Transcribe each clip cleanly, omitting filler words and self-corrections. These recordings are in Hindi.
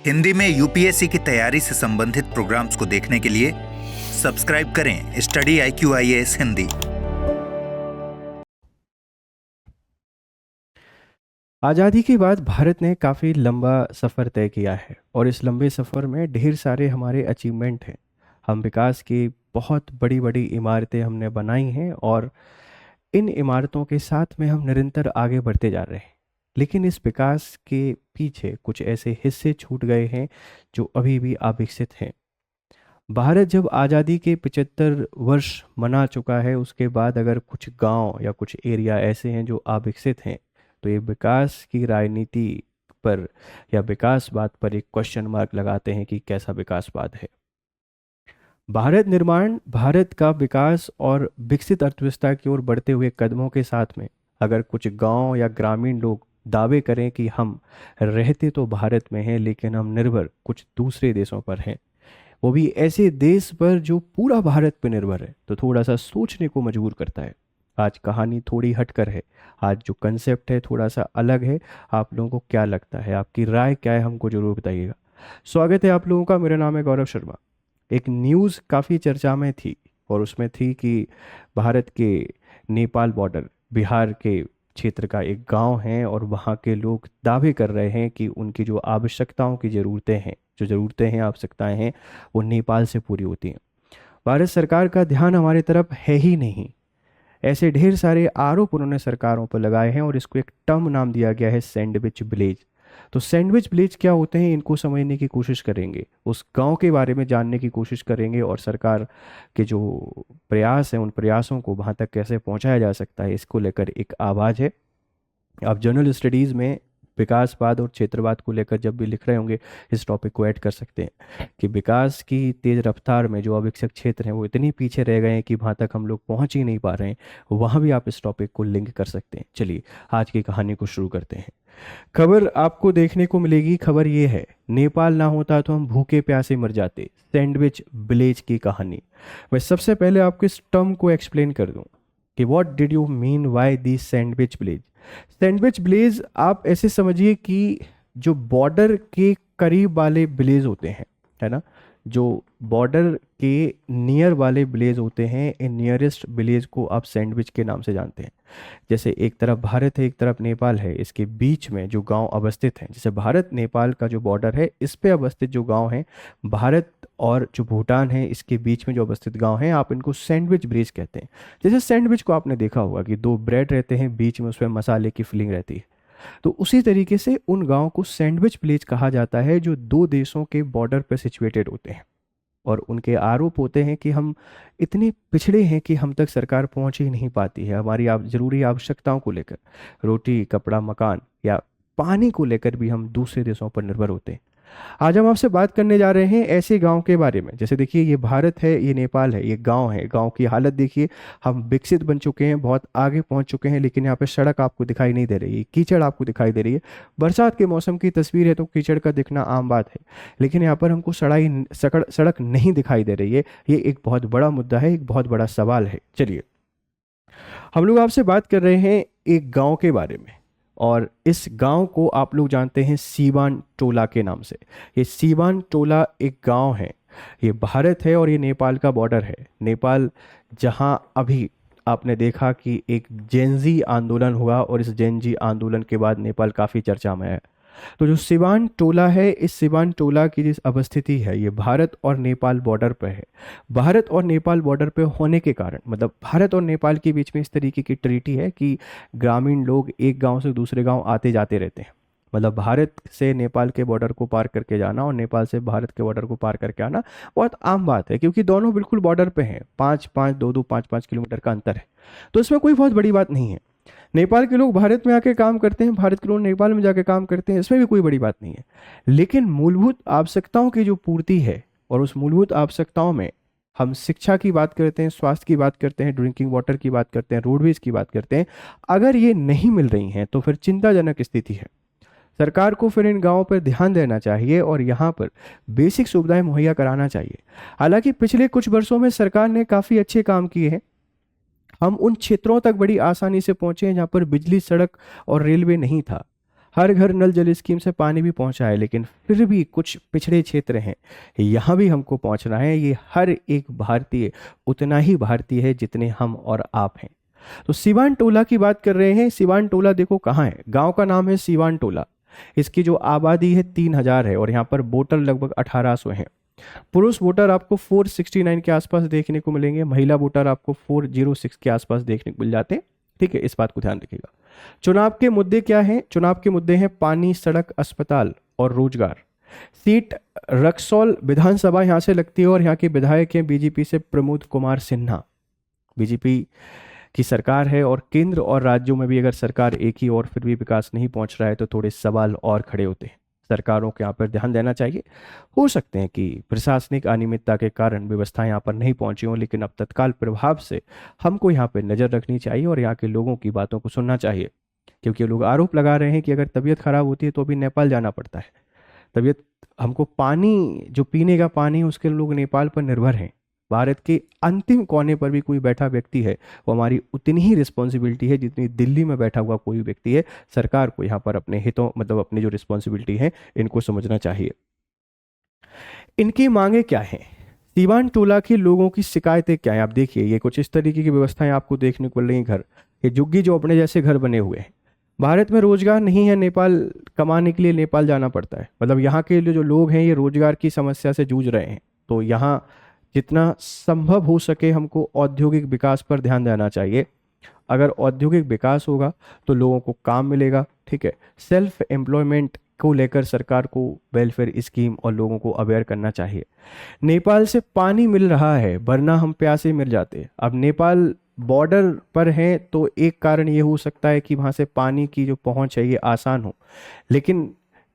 हिंदी में यूपीएससी की तैयारी से संबंधित प्रोग्राम्स को देखने के लिए सब्सक्राइब करें स्टडी IQIAS हिंदी। आज़ादी के बाद भारत ने काफ़ी लंबा सफ़र तय किया है और इस लंबे सफ़र में ढेर सारे हमारे अचीवमेंट हैं। हम विकास की बहुत बड़ी बड़ी इमारतें हमने बनाई हैं और इन इमारतों के साथ में हम निरंतर आगे बढ़ते जा रहे हैं। लेकिन इस विकास के पीछे कुछ ऐसे हिस्से छूट गए हैं जो अभी भी अविकसित हैं। भारत जब आज़ादी के 75 वर्ष मना चुका है, उसके बाद अगर कुछ गांव या कुछ एरिया ऐसे हैं जो अविकसित हैं, तो ये विकास की राजनीति पर या विकासवाद पर एक क्वेश्चन मार्क लगाते हैं कि कैसा विकासवाद है। भारत निर्माण, भारत का विकास और विकसित अर्थव्यवस्था की ओर बढ़ते हुए कदमों के साथ में अगर कुछ गांव या ग्रामीण लोग दावे करें कि हम रहते तो भारत में हैं लेकिन हम निर्भर कुछ दूसरे देशों पर हैं, वो भी ऐसे देश पर जो पूरा भारत पर निर्भर है, तो थोड़ा सा सोचने को मजबूर करता है। आज कहानी थोड़ी हटकर है, आज जो कंसेप्ट है थोड़ा सा अलग है। आप लोगों को क्या लगता है, आपकी राय क्या है, हमको जरूर बताइएगा। स्वागत है आप लोगों का, मेरा नाम है गौरव शर्मा। एक न्यूज़ काफ़ी चर्चा में थी और उसमें थी कि भारत के नेपाल बॉर्डर, बिहार के क्षेत्र का एक गांव है और वहाँ के लोग दावे कर रहे हैं कि उनकी जो आवश्यकताओं की ज़रूरतें हैं, आवश्यकताएं हैं, वो नेपाल से पूरी होती हैं। भारत सरकार का ध्यान हमारी तरफ है ही नहीं। ऐसे ढेर सारे आरोप उन्होंने सरकारों पर लगाए हैं और इसको एक टर्म नाम दिया गया है सैंडविच विलेज। तो सैंडविच विलेज क्या होते हैं, इनको समझने की कोशिश करेंगे, उस गांव के बारे में जानने की कोशिश करेंगे और सरकार के जो प्रयास हैं उन प्रयासों को वहां तक कैसे पहुंचाया जा सकता है, इसको लेकर एक आवाज़ है। आप जनरल स्टडीज़ में विकासवाद और क्षेत्रवाद को लेकर जब भी लिख रहे होंगे, इस टॉपिक को ऐड कर सकते हैं कि विकास की तेज़ रफ्तार में जो अविकसित क्षेत्र हैं वो इतने पीछे रह गए हैं कि वहाँ तक हम लोग पहुँच ही नहीं पा रहे हैं। वहाँ भी आप इस टॉपिक को लिंक कर सकते हैं। चलिए आज की कहानी को शुरू करते हैं। खबर आपको देखने को मिलेगी। खबर ये है, नेपाल ना होता तो हम भूखे प्यासे मर जाते, सैंडविच विलेज की कहानी। मैं सबसे पहले आपको इस टर्म को एक्सप्लेन कर दूं कि what did you mean why the sandwich village. Sandwich village आप ऐसे समझिए कि जो बॉर्डर के करीब वाले विलेज होते हैं, है ना, जो बॉर्डर के नियर वाले विलेज होते हैं, इन नियरेस्ट विलेज को आप सैंडविच के नाम से जानते हैं। जैसे एक तरफ भारत है, एक तरफ नेपाल है, इसके बीच में जो गांव अवस्थित हैं, जैसे भारत नेपाल का जो बॉर्डर है इस पे अवस्थित जो गांव हैं, भारत और जो भूटान है इसके बीच में जो अवस्थित गांव हैं, आप इनको सैंडविच विलेज कहते हैं। जैसे सैंडविच को आपने देखा होगा कि दो ब्रेड रहते हैं, बीच में उसमें मसाले की फिलिंग रहती है, तो उसी तरीके से उन गांव को सैंडविच विलेज कहा जाता है जो दो देशों के बॉर्डर पर सिचुएटेड होते हैं। और उनके आरोप होते हैं कि हम इतने पिछड़े हैं कि हम तक सरकार पहुंच ही नहीं पाती है। हमारी जरूरी आवश्यकताओं को लेकर, रोटी कपड़ा मकान या पानी को लेकर भी हम दूसरे देशों पर निर्भर होते हैं। आज हम आपसे बात करने जा रहे हैं ऐसे गांव के बारे में। जैसे देखिए, ये भारत है, ये नेपाल है, ये गांव है। गांव की हालत देखिए, हम विकसित बन चुके हैं, बहुत आगे पहुंच चुके हैं, लेकिन यहाँ पे सड़क आपको दिखाई नहीं दे रही है, कीचड़ आपको दिखाई दे रही है। बरसात के मौसम की तस्वीर है तो कीचड़ का दिखना आम बात है, लेकिन यहाँ पर हमको सड़क नहीं दिखाई दे रही है। ये एक बहुत बड़ा मुद्दा है, एक बहुत बड़ा सवाल है। चलिए, हम लोग आपसे बात कर रहे हैं एक गांव के बारे में और इस गांव को आप लोग जानते हैं सीवान टोला के नाम से। ये सीवान टोला एक गांव है, ये भारत है और ये नेपाल का बॉर्डर है। नेपाल, जहां अभी आपने देखा कि एक जेनजी आंदोलन हुआ और इस जेनजी आंदोलन के बाद नेपाल काफ़ी चर्चा में है। तो जो सिवान टोला है, इस सिवान टोला की जिस अवस्थिति है, ये भारत और नेपाल बॉर्डर पर है। भारत और नेपाल बॉर्डर पे होने के कारण, मतलब भारत और नेपाल के बीच में इस तरीके की ट्रीटी है कि ग्रामीण लोग एक गांव से दूसरे गांव आते जाते रहते हैं। मतलब भारत से नेपाल के बॉर्डर को पार करके जाना और नेपाल से भारत के बॉर्डर को पार करके आना बहुत आम बात है, क्योंकि दोनों बिल्कुल बॉर्डर पे हैं। 5-5 किलोमीटर का अंतर है, तो इसमें कोई बहुत बड़ी बात नहीं है। नेपाल के लोग भारत में आके काम करते हैं, भारत के लोग नेपाल में जाके काम करते हैं, इसमें भी कोई बड़ी बात नहीं है। लेकिन मूलभूत आवश्यकताओं की जो पूर्ति है, और उस मूलभूत आवश्यकताओं में हम शिक्षा की बात करते हैं, स्वास्थ्य की बात करते हैं, ड्रिंकिंग वाटर की बात करते हैं, रोडवेज की बात करते हैं, अगर ये नहीं मिल रही हैं तो फिर चिंताजनक स्थिति है। सरकार को फिर इन गांवों पर ध्यान देना चाहिए और यहाँ पर बेसिक सुविधाएं मुहैया कराना चाहिए। हालांकि पिछले कुछ वर्षों में सरकार ने काफ़ी अच्छे काम किए हैं। हम उन क्षेत्रों तक बड़ी आसानी से पहुंचे हैं जहाँ पर बिजली, सड़क और रेलवे नहीं था। हर घर नल जल स्कीम से पानी भी पहुंचा है, लेकिन फिर भी कुछ पिछड़े क्षेत्र हैं, यहाँ भी हमको पहुंचना है। ये हर एक भारतीय उतना ही भारतीय है जितने हम और आप हैं। तो सिवान टोला की बात कर रहे हैं। सिवान टोला देखो कहाँ है, गांव का नाम है सिवान टोला। इसकी जो आबादी है 3000 है और यहाँ पर वोटर लगभग 1800 हैं। पुरुष वोटर आपको 469 के आसपास देखने को मिलेंगे, महिला वोटर आपको 406 के आसपास देखने को मिल जाते हैं। ठीक है, इस बात को ध्यान रखिएगा। चुनाव के मुद्दे क्या हैं? चुनाव के मुद्दे हैं पानी, सड़क, अस्पताल और रोजगार। सीट रक्सौल विधानसभा यहाँ से लगती है और यहाँ के विधायक हैं बीजेपी से प्रमोद कुमार सिन्हा। बीजेपी की सरकार है और केंद्र और राज्यों में भी अगर सरकार एक ही और फिर भी विकास नहीं पहुंच रहा है तो थोड़े सवाल और खड़े होते हैं। सरकारों को यहाँ पर ध्यान देना चाहिए। हो सकते हैं कि प्रशासनिक अनियमितता के कारण व्यवस्था यहाँ पर नहीं पहुंची हो, लेकिन अब तत्काल प्रभाव से हमको यहाँ पर नज़र रखनी चाहिए और यहाँ के लोगों की बातों को सुनना चाहिए, क्योंकि लोग आरोप लगा रहे हैं कि अगर तबीयत खराब होती है तो अभी नेपाल जाना पड़ता है। तबीयत हमको पानी, जो पीने का पानी, उसके लोग नेपाल पर निर्भर हैं। भारत के अंतिम कोने पर भी कोई बैठा व्यक्ति है, वो हमारी उतनी ही रिस्पॉन्सिबिलिटी है जितनी दिल्ली में बैठा हुआ कोई व्यक्ति है। सरकार को यहाँ पर अपने हितों, मतलब अपनी जो रिस्पॉन्सिबिलिटी है, इनको समझना चाहिए। इनकी मांगे क्या हैं? सिवान टोला के लोगों की शिकायतें क्या हैं? आप देखिए, ये कुछ इस तरीके की व्यवस्थाएं आपको देखने को मिल रही हैं। घर, ये झुग्गी जो अपने जैसे घर बने हुए हैं। भारत में रोजगार नहीं है, नेपाल कमाने के लिए नेपाल जाना पड़ता है। मतलब यहाँ के जो लोग हैं ये रोजगार की समस्या से जूझ रहे हैं। तो यहाँ जितना संभव हो सके हमको औद्योगिक विकास पर ध्यान देना चाहिए। अगर औद्योगिक विकास होगा तो लोगों को काम मिलेगा। ठीक है, सेल्फ एम्प्लॉयमेंट को लेकर सरकार को वेलफेयर स्कीम और लोगों को अवेयर करना चाहिए। नेपाल से पानी मिल रहा है, वरना हम प्यासे मिल जाते। अब नेपाल बॉर्डर पर है तो एक कारण ये हो सकता है कि वहाँ से पानी की जो पहुँच है ये आसान हो, लेकिन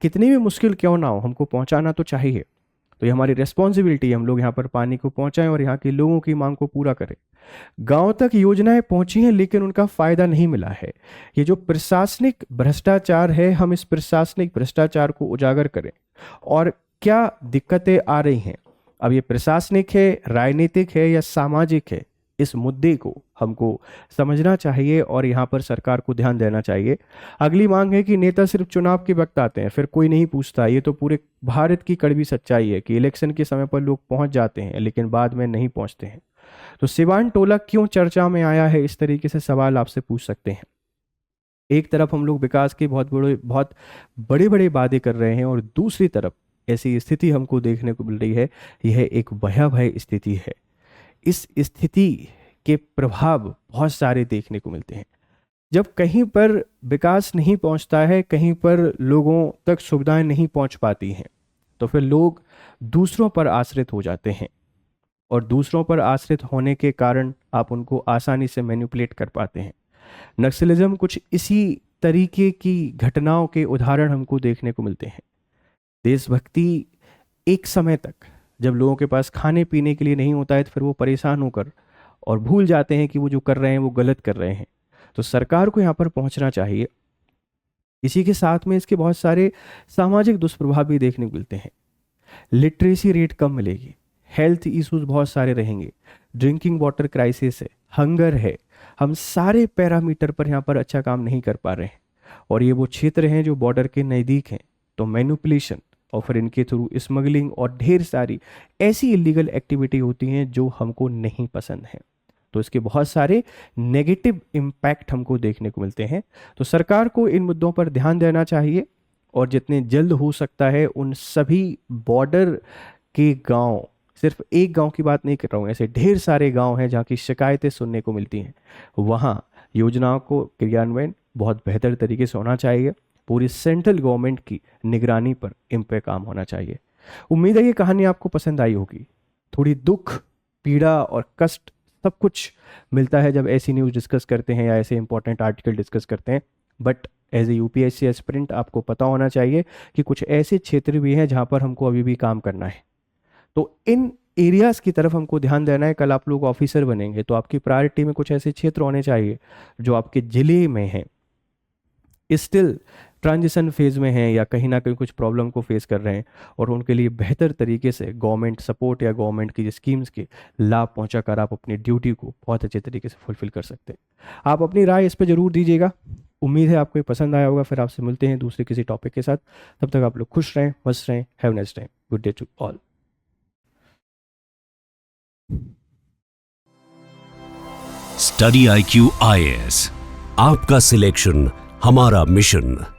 कितनी भी मुश्किल क्यों ना हो हमको पहुँचाना तो चाहिए। तो ये हमारी रिस्पॉन्सिबिलिटी है, हम लोग यहाँ पर पानी को पहुँचाएं और यहाँ के लोगों की मांग को पूरा करें। गांव तक योजनाएं पहुंची हैं लेकिन उनका फायदा नहीं मिला है। ये जो प्रशासनिक भ्रष्टाचार है, हम इस प्रशासनिक भ्रष्टाचार को उजागर करें और क्या दिक्कतें आ रही हैं। अब ये प्रशासनिक है, राजनीतिक है या सामाजिक है, इस मुद्दे को हमको समझना चाहिए और यहाँ पर सरकार को ध्यान देना चाहिए। अगली मांग है कि नेता सिर्फ चुनाव के वक्त आते हैं, फिर कोई नहीं पूछता। ये तो पूरे भारत की कड़वी सच्चाई है कि इलेक्शन के समय पर लोग पहुंच जाते हैं लेकिन बाद में नहीं पहुंचते हैं। तो सिवान टोला क्यों चर्चा में आया है, इस तरीके से सवाल आपसे पूछ सकते हैं। एक तरफ हम लोग विकास के बहुत बड़े बड़े वादे कर रहे हैं और दूसरी तरफ ऐसी स्थिति हमको देखने को मिल रही है। यह एक भयावह स्थिति है। इस स्थिति के प्रभाव बहुत सारे देखने को मिलते हैं। जब कहीं पर विकास नहीं पहुंचता है, कहीं पर लोगों तक सुविधाएं नहीं पहुंच पाती हैं, तो फिर लोग दूसरों पर आश्रित हो जाते हैं और दूसरों पर आश्रित होने के कारण आप उनको आसानी से मैनिपुलेट कर पाते हैं। नक्सलिज्म कुछ इसी तरीके की घटनाओं के उदाहरण हमको देखने को मिलते हैं। देशभक्ति एक समय तक जब लोगों के पास खाने पीने के लिए नहीं होता है तो फिर वो परेशान होकर और भूल जाते हैं कि वो जो कर रहे हैं वो गलत कर रहे हैं। तो सरकार को यहाँ पर पहुँचना चाहिए। इसी के साथ में इसके बहुत सारे सामाजिक दुष्प्रभाव भी देखने को मिलते हैं। लिटरेसी रेट कम मिलेगी, हेल्थ इश्यूज बहुत सारे रहेंगे, ड्रिंकिंग वाटर क्राइसिस है, हंगर है। हम सारे पैरामीटर पर यहाँ पर अच्छा काम नहीं कर पा रहे हैं और ये वो क्षेत्र हैं जो बॉर्डर के नज़दीक हैं। तो मैनिपुलेशन और फिर इनके थ्रू स्मगलिंग और ढेर सारी ऐसी इलीगल एक्टिविटी होती हैं जो हमको नहीं पसंद है। तो इसके बहुत सारे नेगेटिव इम्पैक्ट हमको देखने को मिलते हैं। तो सरकार को इन मुद्दों पर ध्यान देना चाहिए और जितने जल्द हो सकता है उन सभी बॉर्डर के गांव, सिर्फ एक गांव की बात नहीं कर रहा हूँ, ऐसे ढेर सारे गांव हैं जहाँ की शिकायतें सुनने को मिलती हैं, वहाँ योजनाओं को क्रियान्वयन बहुत बेहतर तरीके से होना चाहिए। पूरी सेंट्रल गवर्नमेंट की निगरानी पर इन पे काम होना चाहिए। उम्मीद है ये कहानी आपको पसंद आई होगी। थोड़ी दुख, पीड़ा और कष्ट सब कुछ मिलता है जब ऐसी न्यूज़ डिस्कस करते हैं या ऐसे इंपॉर्टेंट आर्टिकल डिस्कस करते हैं, but as a UPSC aspirant आपको पता होना चाहिए कि कुछ ऐसे क्षेत्र भी हैं जहाँ पर हमको अभी भी काम करना है। तो इन एरियाज़ की तरफ हमको ध्यान देना है। कल आप लोग ऑफिसर बनेंगे तो आपकी प्रायोरिटी में कुछ ऐसे क्षेत्र होने चाहिए जो आपके ज़िले में हैं, स्टिल ट्रांजिशन फेज में हैं या कहीं ना कहीं कुछ प्रॉब्लम को फेस कर रहे हैं और उनके लिए बेहतर तरीके से गवर्नमेंट सपोर्ट या गवर्नमेंट की स्कीम्स के लाभ पहुंचाकर आप अपनी ड्यूटी को बहुत अच्छे तरीके से फुलफिल कर सकते हैं। आप अपनी राय इस पर ज़रूर दीजिएगा। उम्मीद है आपको ये पसंद आया होगा। फिर आपसे मिलते हैं दूसरे किसी टॉपिक के साथ। तब तक आप लोग खुश रहें, मस्त रहें। Have nice time. Good day to all. Study IQ IAS, आपका सिलेक्शन हमारा मिशन।